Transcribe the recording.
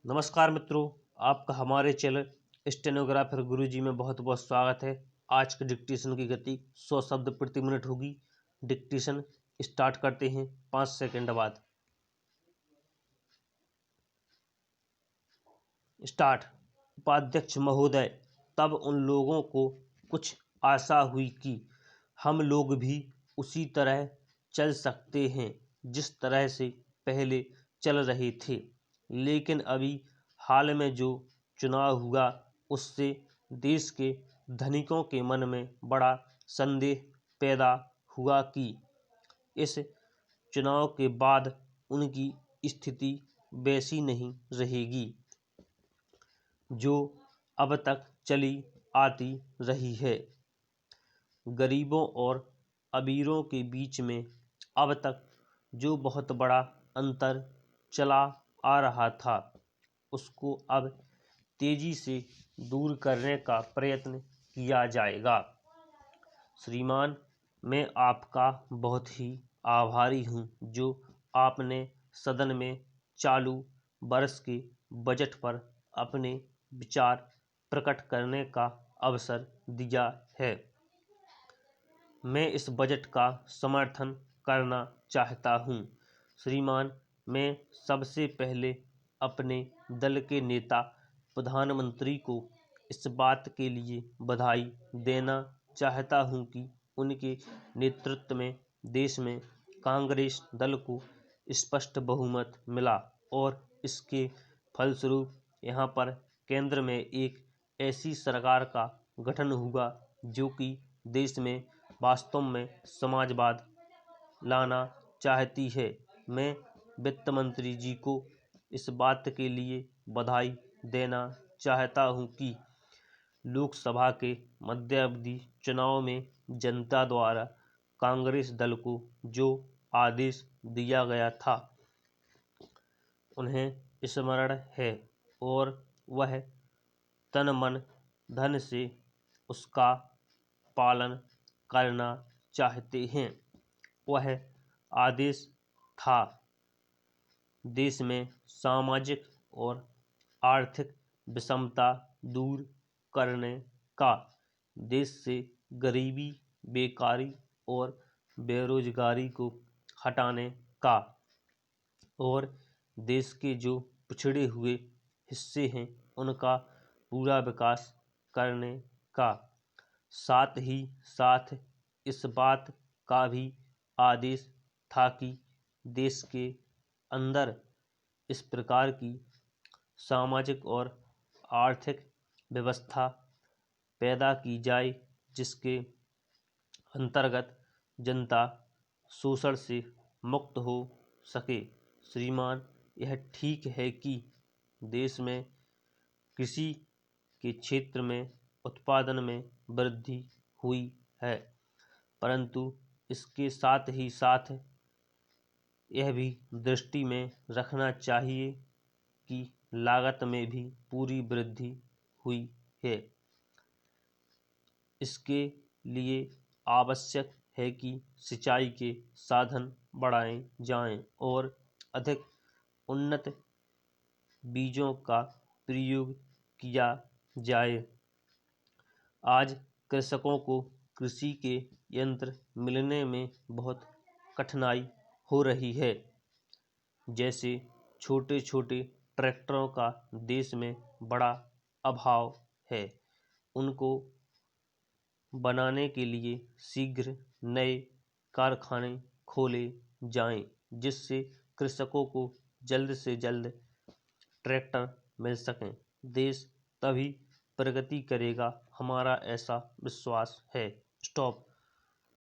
नमस्कार मित्रों, आपका हमारे चैनल स्टेनोग्राफर गुरुजी में बहुत बहुत स्वागत है। आज के डिक्टेशन की गति 100 शब्द प्रति मिनट होगी। डिक्टेशन स्टार्ट करते हैं 5 सेकंड बाद। स्टार्ट। उपाध्यक्ष महोदय, तब उन लोगों को कुछ आशा हुई कि हम लोग भी उसी तरह चल सकते हैं जिस तरह से पहले चल रहे थे, लेकिन अभी हाल में जो चुनाव हुआ उससे देश के धनिकों के मन में बड़ा संदेह पैदा हुआ कि इस चुनाव के बाद उनकी स्थिति वैसी नहीं रहेगी जो अब तक चली आती रही है। गरीबों और अमीरों के बीच में अब तक जो बहुत बड़ा अंतर चला आ रहा था, उसको अब तेजी से दूर करने का प्रयत्न किया जाएगा। श्रीमान, मैं आपका बहुत ही आभारी हूँ जो आपने सदन में चालू वर्ष के बजट पर अपने विचार प्रकट करने का अवसर दिया है। मैं इस बजट का समर्थन करना चाहता हूँ। श्रीमान, मैं सबसे पहले अपने दल के नेता प्रधानमंत्री को इस बात के लिए बधाई देना चाहता हूँ कि उनके नेतृत्व में देश में कांग्रेस दल को स्पष्ट बहुमत मिला और इसके फलस्वरूप यहाँ पर केंद्र में एक ऐसी सरकार का गठन हुआ जो कि देश में वास्तव में समाजवाद लाना चाहती है। मैं वित्त मंत्री जी को इस बात के लिए बधाई देना चाहता हूं कि लोकसभा के मध्यावधि चुनाव में जनता द्वारा कांग्रेस दल को जो आदेश दिया गया था उन्हें स्मरण है और वह तन मन धन से उसका पालन करना चाहते हैं। वह आदेश था देश में सामाजिक और आर्थिक विषमता दूर करने का, देश से गरीबी, बेकारी और बेरोजगारी को हटाने का और देश के जो पिछड़े हुए हिस्से हैं उनका पूरा विकास करने का। साथ ही साथ इस बात का भी आदेश था कि देश के अंदर इस प्रकार की सामाजिक और आर्थिक व्यवस्था पैदा की जाए जिसके अंतर्गत जनता शोषण से मुक्त हो सके। श्रीमान, यह ठीक है कि देश में कृषि के क्षेत्र में उत्पादन में वृद्धि हुई है, परंतु इसके साथ ही साथ यह भी दृष्टि में रखना चाहिए कि लागत में भी पूरी वृद्धि हुई है। इसके लिए आवश्यक है कि सिंचाई के साधन बढ़ाए जाएं और अधिक उन्नत बीजों का प्रयोग किया जाए। आज कृषकों को कृषि के यंत्र मिलने में बहुत कठिनाई हो रही है। जैसे छोटे छोटे ट्रैक्टरों का देश में बड़ा अभाव है। उनको बनाने के लिए शीघ्र नए कारखाने खोले जाएं, जिससे कृषकों को जल्द से जल्द ट्रैक्टर मिल सकें। देश तभी प्रगति करेगा, हमारा ऐसा विश्वास है। स्टॉप।